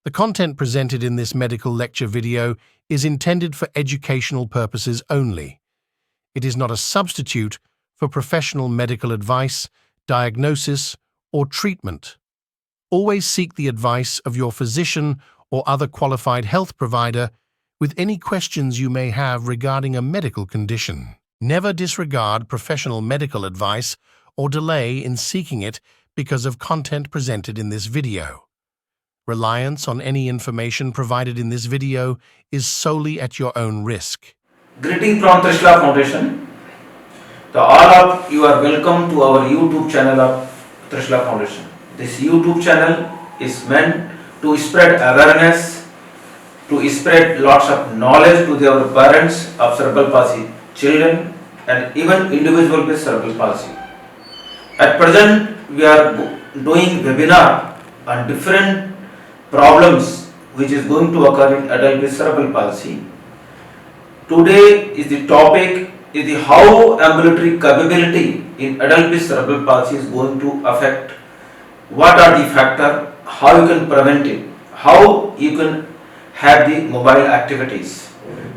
The content presented in this medical lecture video is intended for educational purposes only. It is not a substitute for professional medical advice, diagnosis, or treatment. Always seek the advice of your physician or other qualified health provider with any questions you may have regarding a medical condition. Never disregard professional medical advice or delay in seeking it because of content presented in this video. Reliance on any information provided in this video is solely at your own risk. Greeting from Trishula Foundation. All of you are welcome to our YouTube channel of Trishula Foundation. This YouTube channel is meant to spread awareness, to spread lots of knowledge to our parents of cerebral palsy children and even individuals with cerebral palsy. At present, we are doing webinar on different problems which is going to occur in adult with cerebral palsy. Today is the topic is the how ambulatory capability in adult with cerebral palsy is going to affect, what are the factors, how you can prevent it, how you can have the mobile activities.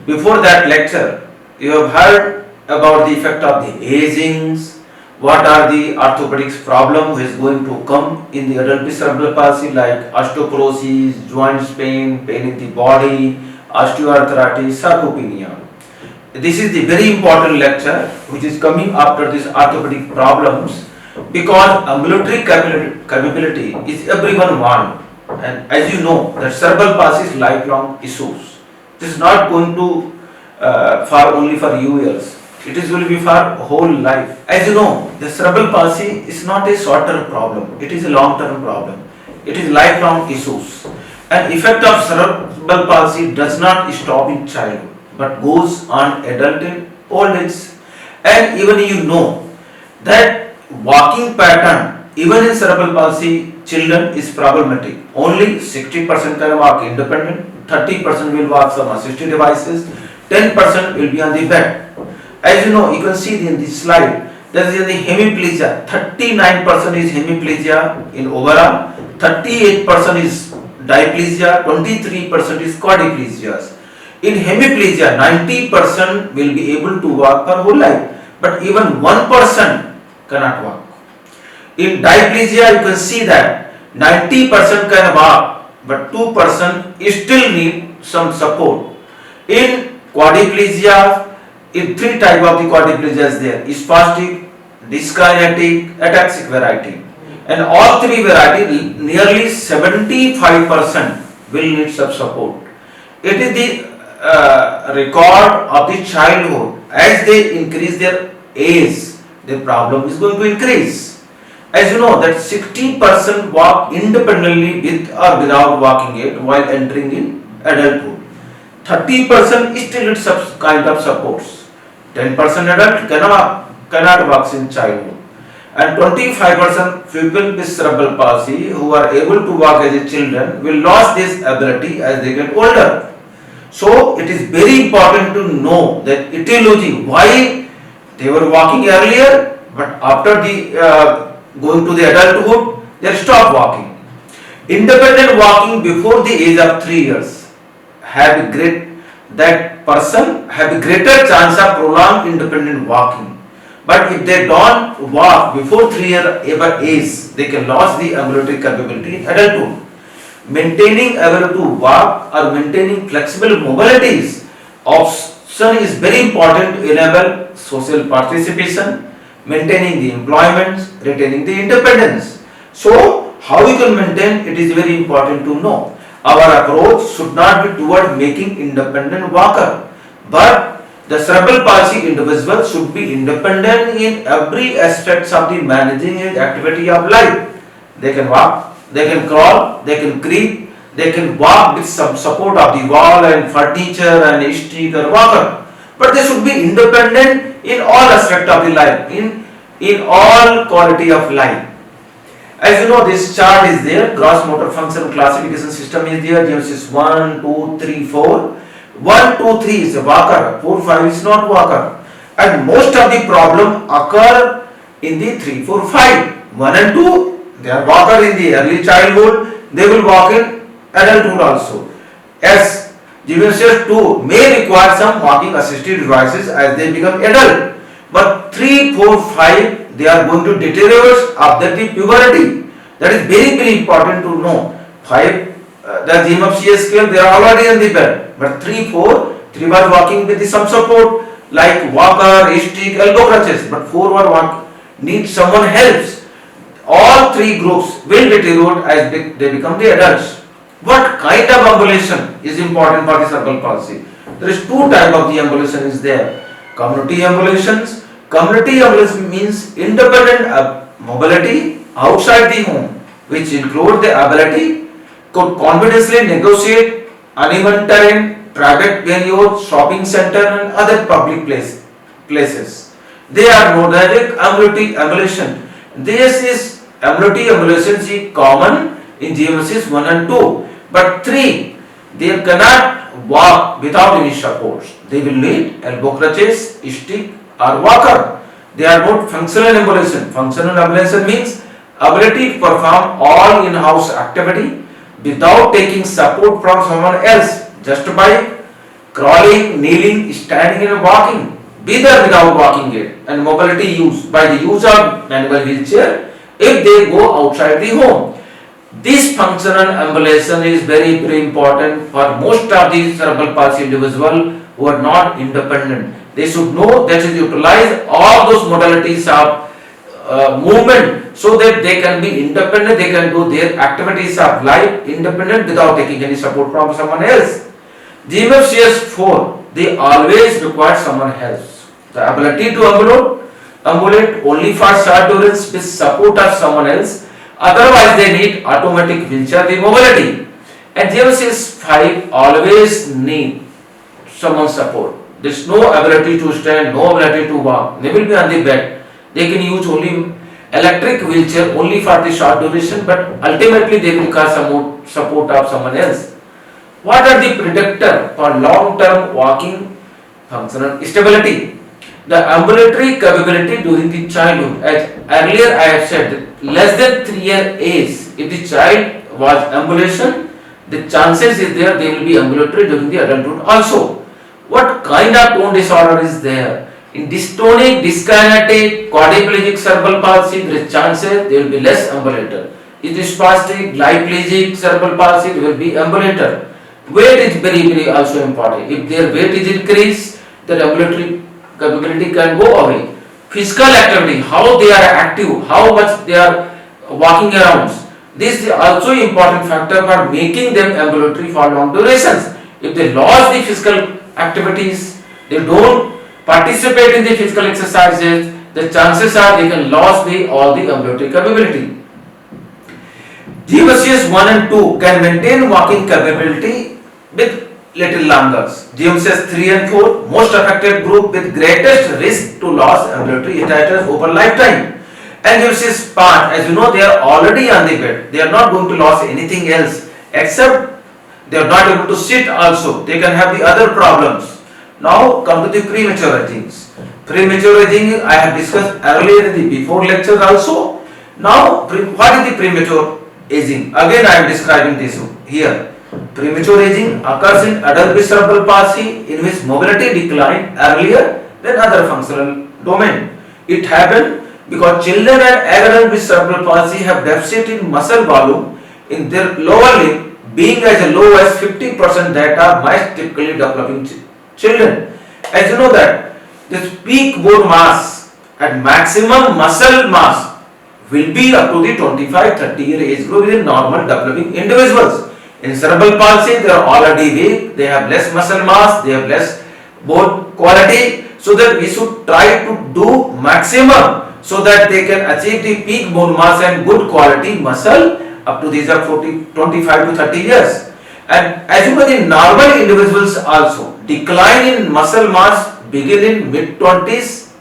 Before that lecture, you have heard about the effect of the agings, what are the orthopedics problem which is going to come in the adult with cerebral palsy like osteoporosis, joints pain, pain in the body, osteoarthritis, sarcopenia. This is the very important lecture which is coming after these orthopedic problems because ambulatory capability is everyone want, and as you know that cerebral palsy is lifelong issues. This is not going to for only for years. It is will be for whole life. As you know, the cerebral palsy is not a short-term problem. It is a long-term problem. It is lifelong issues. And effect of cerebral palsy does not stop in childhood, but goes on adult and old age. And even you know that walking pattern, even in cerebral palsy children, is problematic. Only 60% can walk independent, 30% will walk some assisted devices, 10% will be on the bed. As you know, you can see in this slide, there is the hemiplegia. 39% is hemiplegia in overall, 38% is diplegia, 23% is quadriplegia. In hemiplegia, 90% will be able to walk for whole life, but even 1% cannot walk. In diplegia, you can see that 90% can walk, but 2% still need some support. In quadriplegia, in three types of the quadriplegia is there: spastic, dyskinetic, ataxic variety. And all three varieties, nearly 75% will need some support. It is the record of the childhood. As they increase their age, the problem is going to increase. As you know that 60% walk independently with or without walking aid while entering in adulthood. 30% still need some kind of supports. 10% adult cannot walk in childhood, and 25% people with cerebral palsy who are able to walk as a children will lose this ability as they get older. So it is very important to know that etiology, why they were walking earlier, but after the going to the adulthood, they stop walking. Independent walking before the age of 3 years have that person have a greater chance of prolonged independent walking. But if they don't walk before 3 year age, they can lose the ambulatory capability in adulthood. Maintaining ability to walk or maintaining flexible mobilities option is very important to enable social participation, maintaining the employment, retaining the independence. So, how we can maintain it is very important to know. Our approach should not be toward making independent walker, but the cerebral palsy individual should be independent in every aspect of the managing and activity of life. They can walk, they can crawl, they can creep, they can walk with some support of the wall and furniture and a stick or walker. But they should be independent in all aspects of the life, in all quality of life. As you know, this chart is there, gross motor function classification system is there, Genesis 1, 2, 3, 4. 1, 2, 3 is a walker, 4, 5 is not walker. And most of the problem occur in the 3, 4, 5. 1 and 2, they are walker in the early childhood, they will walk in adulthood also. As gymnasts too may require some walking assisted devices as they become adult. But 3, 4, 5 they are going to deteriorate after the puberty. That is very important to know. 5 the GMFCA scale they are already on the bed. But 3, 4 3 was walking with some support like walker, stick, elbow crutches. But 4 were need someone helps. All 3 groups will deteriorate as they become the adults. What kind of ambulation is important for the cerebral palsy? There is 2 types of the ambulation is there. Community ambulations. Community ambulation means independent mobility outside the home, which include the ability to confidently negotiate uneven terrain, private venue, shopping center and other public places. They are known as ambulatory ambulation. This is ambulatory ambulation is common in GMCs 1 and 2. But 3, they cannot walk without any supports. They will need elbow crutches, stick or walker. They are not functional ambulation. Functional ambulation means ability to perform all in-house activity without taking support from someone else, just by crawling, kneeling, standing and walking, with or without walking aid, and mobility use by the use of manual wheelchair if they go outside the home. This functional ambulation is very important for most of these cerebral palsy individuals who are not independent. They should know that to utilize all those modalities of movement so that they can be independent, they can do their activities of life independent without taking any support from someone else. GMFCS 4, they always require someone else. The ability to ambulate only for short durations with support of someone else. Otherwise, they need automatic wheelchair mobility. And GMCS 5 always need someone's support. There is no ability to stand, no ability to walk. They will be on the bed. They can use only electric wheelchair only for the short duration, but ultimately they will require some support of someone else. What are the predictor for long-term walking functional stability? The ambulatory capability during the childhood. As earlier I have said, less than 3-year age, if the child was ambulation, the chances is there they will be ambulatory during the adulthood also. What kind of tone disorder is there? In dystonic, dyskinetic, quadriplegic cerebral palsy, there is chances they will be less ambulator. If it is spastic, glyplegic cerebral palsy, they will be ambulator. Weight is very also important. If their weight is increased, their ambulatory capability can go away. Physical activity, how they are active, how much they are walking around. This is also important factor for making them ambulatory for long durations. If they lost the physical activities, they don't participate in the physical exercises, the chances are they can lose all the ambulatory capability. GMCS 1 and 2 can maintain walking capability with little longer. GMCS 3 and 4 most affected group with greatest risk to lose ambulatory status over lifetime. And GMCS part, as you know, they are already on the bed. They are not going to lose anything else except they are not able to sit also. They can have the other problems. Now come to the premature aging. Premature aging I have discussed earlier in the before lecture also. Now what is the premature aging? Again I am describing this here. Premature aging occurs in adult with cerebral palsy in which mobility declined earlier than other functional domain. It happened because children and adults with cerebral palsy have deficit in muscle volume in their lower limb, being as low as 50% that are most typically developing children. As you know that this peak bone mass at maximum muscle mass will be up to the 25-30 year age group in normal developing individuals. In cerebral palsy, they are already weak, they have less muscle mass, they have less bone quality, so that we should try to do maximum so that they can achieve the peak bone mass and good quality muscle up to these are 25 to 30 years. And as you know, the normal individuals also decline in muscle mass begin in mid 20s,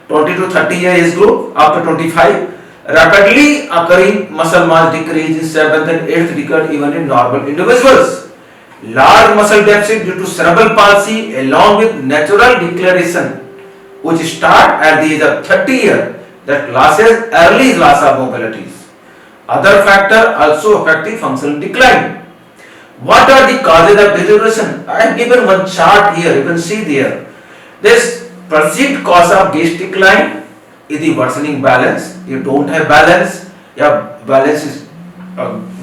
20 to 30 year age group after 25. Rapidly occurring muscle mass decrease in 7th and 8th decade even in normal individuals. Large muscle deficit due to cerebral palsy along with natural declaration which start at the age of 30 years that losses early loss of mobilities. Other factor also affect the functional decline. What are the causes of deterioration? I have given one chart here, you can see there. This perceived cause of gauge decline is the worsening balance. You don't have balance, your balance is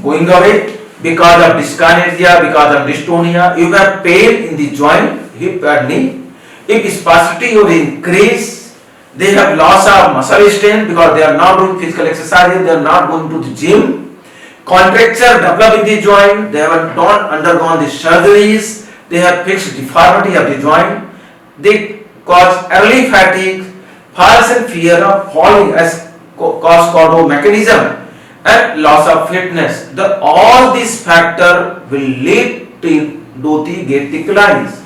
going away because of dyskinesia, because of dystonia. You have pain in the joint, hip and knee. If spasticity will increase, they have loss of muscle strength because they are not doing physical exercises, they are not going to the gym. Contracture develop in the joint, they have not undergone the surgeries, they have fixed deformity of the joint, they cause early fatigue, falls and fear of falling as cause cardio mechanism, and loss of fitness. All these factors will lead to the gait declines.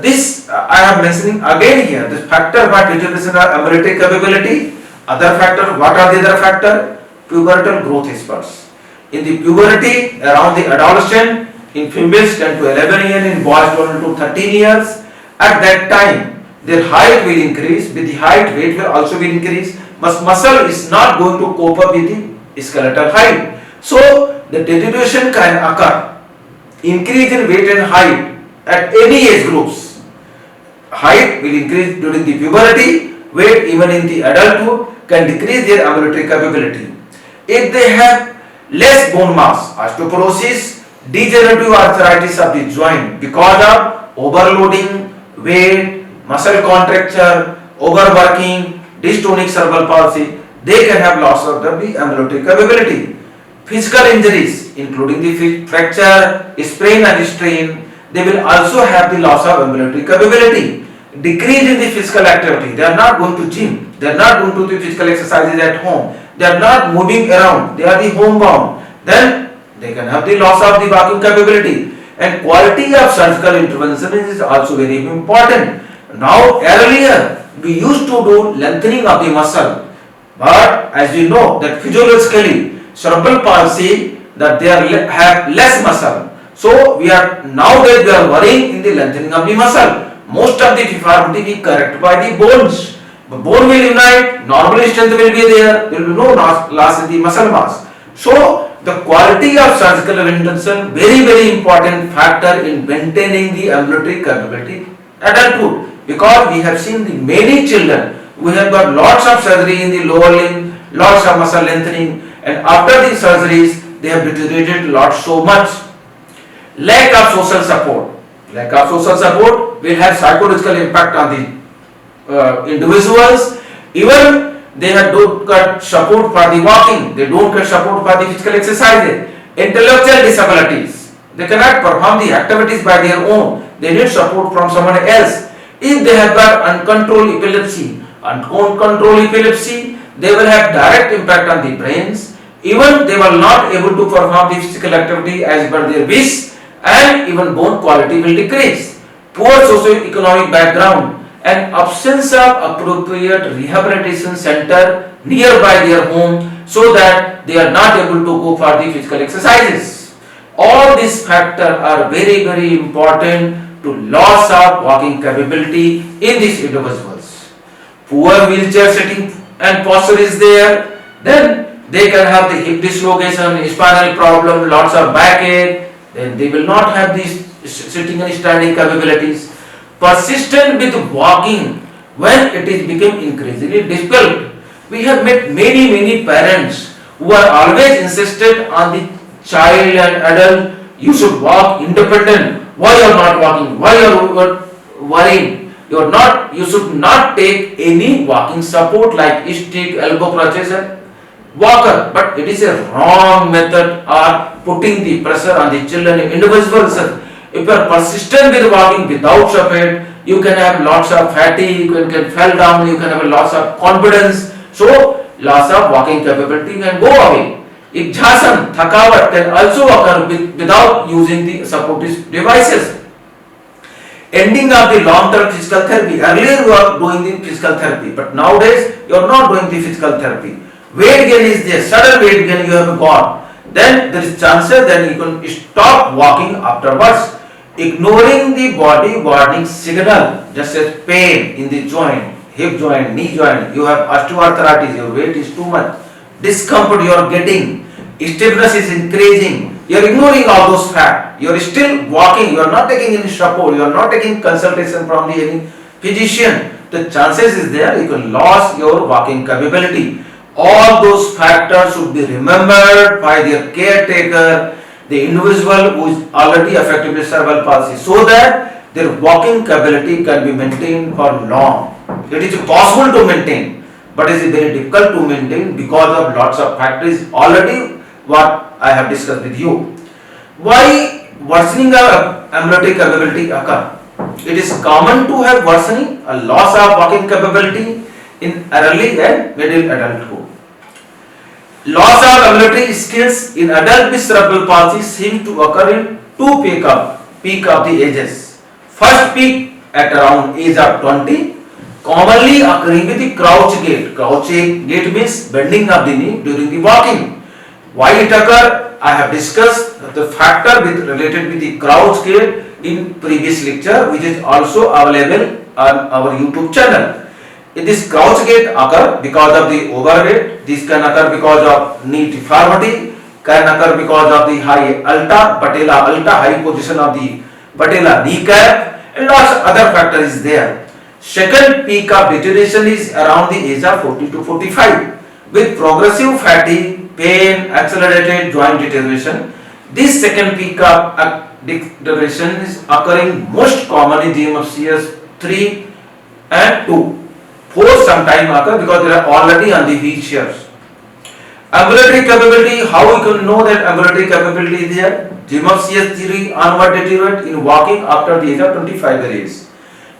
This I am mentioning again here. This factor by deterioration of ambulatory capability. Other factor, what are the other factor? Pubertal growth spurts. In the puberty, around the adolescent, in females 10 to 11 years, in boys 12 to 13 years, at that time, their height will increase, with the height, weight will also will increase, but muscle is not going to cope up with the skeletal height. So, the deterioration can occur. Increase in weight and height at any age groups. Height will increase during the puberty, weight even in the adulthood can decrease their ambulatory capability. If they have less bone mass, osteoporosis, degenerative arthritis of the joint because of overloading, weight, muscle contracture, overworking, dystonic cerebral palsy, they can have loss of the ambulatory capability. Physical injuries including the fracture, sprain and strain, they will also have the loss of ambulatory capability. Decrease in the physical activity, they are not going to gym, they are not going to do physical exercises at home, they are not moving around, they are the homebound, then they can have the loss of the walking capability. And quality of surgical intervention is also very important. Now earlier we used to do lengthening of the muscle, but as you know that physiologically cerebral palsy that they have less muscle. So we are nowadays we are worrying in the lengthening of the muscle. Most of the deformity will correct by the bones. The bone will unite, normal strength will be there will be no loss in the muscle mass. So the quality of surgical intervention very important factor in maintaining the ambulatory capability adulthood, because we have seen the many children who have got lots of surgery in the lower limb, lots of muscle lengthening, and after the surgeries they have deteriorated lot so much. Lack of social support. Lack of social support will have psychological impact on the individuals. Even they don't get support for the walking, they don't get support for the physical exercises. Intellectual disabilities, they cannot perform the activities by their own, they need support from someone else. If they have got uncontrolled epilepsy, they will have direct impact on the brains. Even they were not able to perform the physical activity as per their wish, and even bone quality will decrease. Poor socio-economic background and absence of appropriate rehabilitation center nearby their home, so that they are not able to go for the physical exercises. All these factors are very important to loss of walking capability in these individuals. Poor wheelchair sitting and posture is there, then they can have the hip dislocation, spinal problem, lots of backache, then they will not have these sitting and standing capabilities. Persistent with walking when it is become increasingly difficult. We have met many parents who are always insisted on the child and adult, you should walk independent. Why you are not walking? Why you are worrying? You should not take any walking support like stick, elbow crutches and walker. But it is a wrong method of putting the pressure on the children and individuals. If you are persistent with walking without support, you can have lots of fatigue, you can fall down, you can have a loss of confidence. So loss of walking capability can go away. Exhaustion, thakawat can also occur without using the supportive devices. Ending of the long-term physical therapy. Earlier you are doing the physical therapy, but nowadays you are not doing the physical therapy. Weight gain is there, sudden weight gain you have got. Then there is chances that you can stop walking afterwards. Ignoring the body warning signal, just as pain in the joint, hip joint, knee joint, you have osteoarthritis, your weight is too much, discomfort you are getting, stiffness is increasing, You are ignoring all those facts. You are still walking. You are not taking any support. You are not taking consultation from any physician. The chances is there you can lose your walking capability. All those factors should be remembered by their caretaker, the individual who is already affected with cerebral palsy, so that their walking capability can be maintained for long. It is possible to maintain, but it is very difficult to maintain because of lots of factors already what I have discussed with you. Why worsening of ambulatory capability occur? It is common to have worsening, a loss of walking capability in early and middle adulthood. Loss of ambulatory skills in adult with cerebral palsy seem to occur in two peak of the ages. First peak at around age of 20, commonly occurring with the crouch gait. Crouch gait means bending of the knee during the walking. Why it occur? I have discussed the factor related with the crouch gait in previous lecture, which is also available on our YouTube channel. This crouch gait occur because of the overweight. This can occur because of knee deformity, can occur because of the high patella alta, high position of the patella kneecap, and lots of other factors is there. Second peak of deterioration is around the age of 40 to 45 with progressive fatigue, pain, accelerated joint deterioration. This second peak of deterioration is occurring most commonly in GMFCS 3 and 2. 4 sometime occur because they are already on the wheelchairs. Ambulatory capability, how we can know that ambulatory capability is there? GMFCS 3 onward deteriorate in walking after the age of 25 years.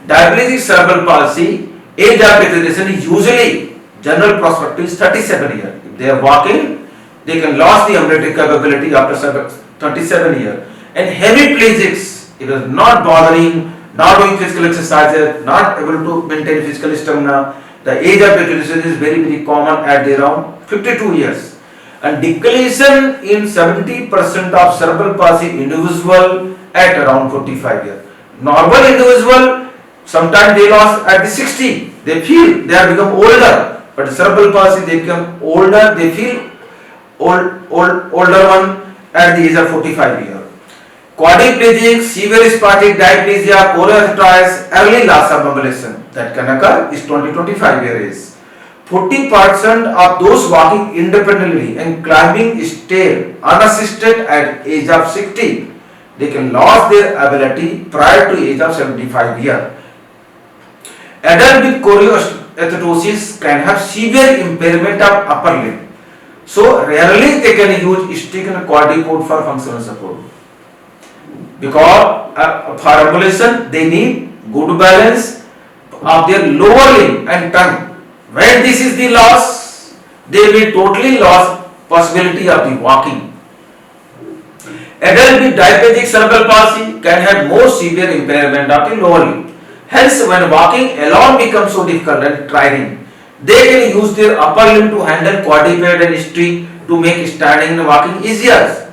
Diabetic cerebral palsy, age of deterioration is usually general prospective is 37 years. If they are walking, they can lose the ambulatory capability after 37 years. And hemiplegics, it is not bothering, not doing physical exercises, not able to maintain physical stamina. The age of deterioration is very common at around 52 years. And declination in 70% of cerebral palsy individual at around 45 years. Normal individual, sometimes they lost at the 60. They feel they have become older. But cerebral palsy, they become older, they feel older one at the age of 45 years. Quadriplegic, severe spastic diplegia, choreoarthritis, early loss of ambulation that can occur is 20-25 years. 40% of those walking independently and climbing stair unassisted at age of 60, they can lose their ability prior to age of 75 years. Adult with choreoathetosis can have severe impairment of upper limb. So rarely they can use stick and quadripod for functional support. Because for ambulation they need good balance of their lower limb and tongue. When this is the loss, they will totally lose possibility of the walking. Adult with diabetic cerebral palsy can have more severe impairment of the lower limb. Hence, when walking alone becomes so difficult and trying, they can use their upper limb to handle quadruped and stick to make standing and walking easier.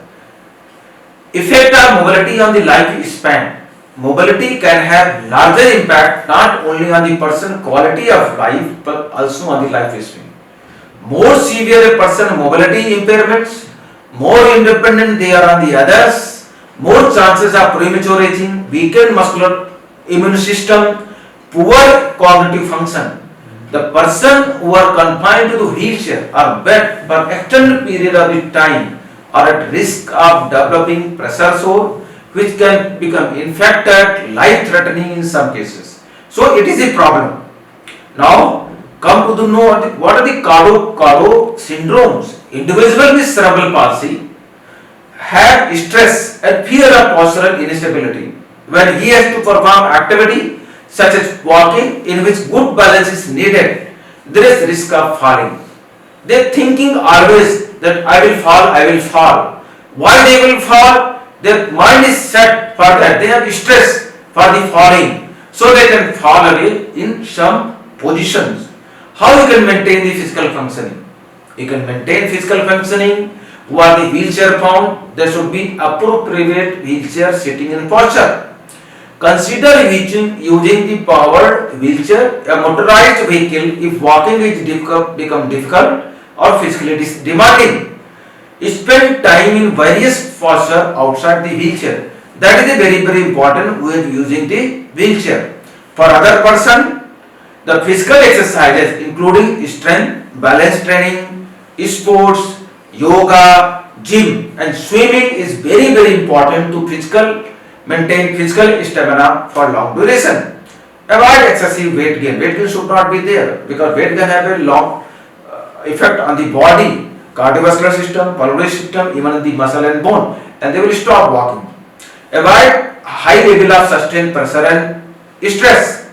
Effect of mobility on the lifespan. Mobility can have larger impact not only on the person's quality of life but also on the lifespan. More severe a person mobility impairments, more independent they are on the others, more chances of premature aging, weakened muscular immune system, poor cognitive function. The person who are confined to the wheelchair or bed for extended period of the time are at risk of developing pressure sore, which can become infected, life-threatening in some cases. So it is a problem. Now come to know what are the Cardo syndromes. Individuals with cerebral palsy have stress and fear of postural instability. When he has to perform activity such as walking in which good balance is needed, there is risk of falling. They are thinking always that I will fall. Why they will fall? Their mind is set for that. They have stress for the falling. So they can fall away in some positions. How you can maintain the physical functioning? You can maintain physical functioning. Who are the wheelchair bound? There should be appropriate wheelchair sitting in posture. Consider using the powered wheelchair, a motorized vehicle, if walking is become difficult or physically demanding. spend time in various posture outside the wheelchair. That is a very important way of using the wheelchair. For other person, the physical exercises including strength, balance training, sports, yoga, gym and swimming is very important to maintain physical stamina for long duration. Avoid excessive weight gain. Weight gain should not be there because weight gain have a long effect on the body, cardiovascular system, pulmonary system, even the muscle and bone, and they will stop walking. Avoid high level of sustained pressure and stress,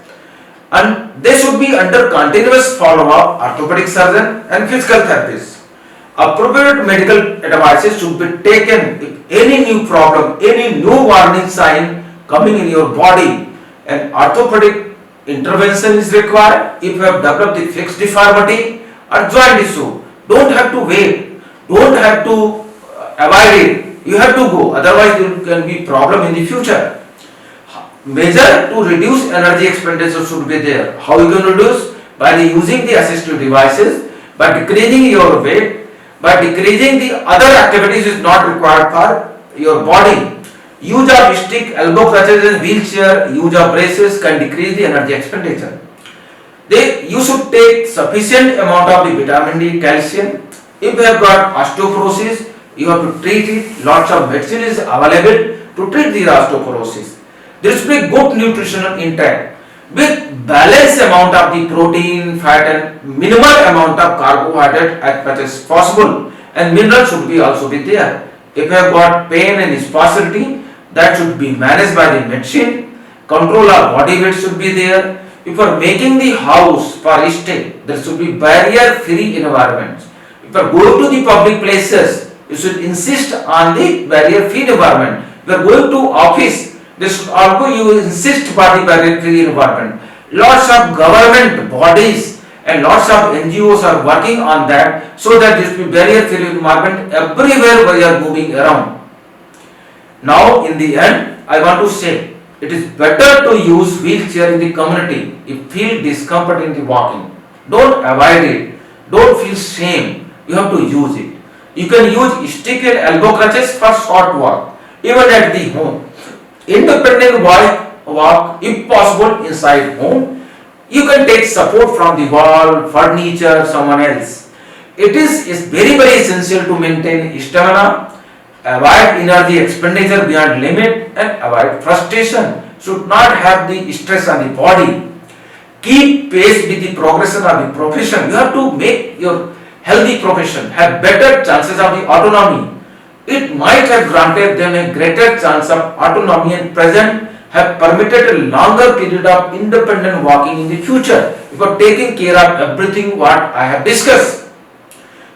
and they should be under continuous follow-up orthopedic surgeon and physical therapist. Appropriate medical advices should be taken if any new problem, any new warning sign coming in your body, and orthopedic intervention is required if you have developed the fixed deformity or joint issue. Don't have to wait, don't have to avoid it. You have to go, otherwise there can be problem in the future. Measure to reduce energy expenditure should be there. How you can reduce? By using the assistive devices, by decreasing your weight, by decreasing the other activities is not required for your body. Use of stick, elbow crutches and wheelchair, use of braces can decrease the energy expenditure. You should take sufficient amount of the vitamin D, calcium. If you have got osteoporosis, you have to treat it. Lots of medicine is available to treat the osteoporosis. There should be good nutritional intake with balanced amount of the protein, fat and minimal amount of carbohydrate as much as possible, and minerals should be also be there. If you have got pain and spasticity, that should be managed by the medicine. Control of body weight should be there. If you are making the house for stay, there should be barrier-free environments. If you are going to the public places, you should insist on the barrier-free environment. If you are going to office, they should also you insist for the barrier-free environment. Lots of government bodies and lots of NGOs are working on that so that there should be barrier-free environment everywhere where you are moving around. Now, in the end, I want to say it is better to use wheelchair in the community if you feel discomfort in the walking. Don't avoid it. Don't feel shame. You have to use it. You can use stick and elbow crutches for short walk, even at the home. Independent walk if possible inside home. You can take support from the wall, furniture, someone else. It is very essential to maintain stamina, avoid energy expenditure beyond limit and avoid frustration. Should not have the stress on the body. Keep pace with the progression of the profession. You have to make your healthy profession have better chances of the autonomy. It might have granted them a greater chance of autonomy and present have permitted a longer period of independent walking in the future for taking care of everything what I have discussed.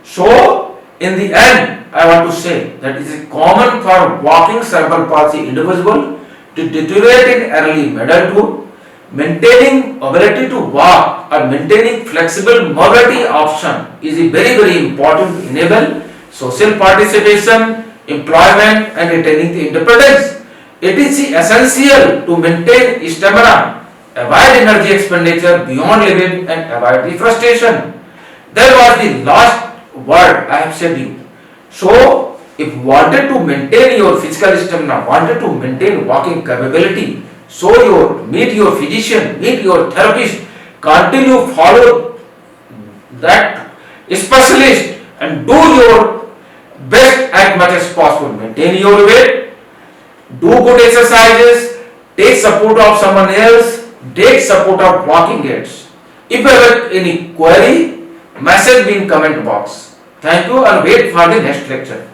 So, in the end, I want to say that it is common for walking cerebral palsy individual to deteriorate in early adulthood. Maintaining ability to walk or maintaining flexible mobility option is very important to enable social participation, employment and retaining the independence. It is essential to maintain stamina, avoid energy expenditure beyond limit and avoid the frustration. That was the last word I have said you. So, if wanted to maintain your physical stamina, wanted to maintain walking capability, so meet your physician, meet your therapist, continue follow that specialist and do your best as much as possible. Maintain your weight, do good exercises, take support of someone else, take support of walking aids. If you have any query, message me in comment box. Thank you and wait for the next lecture.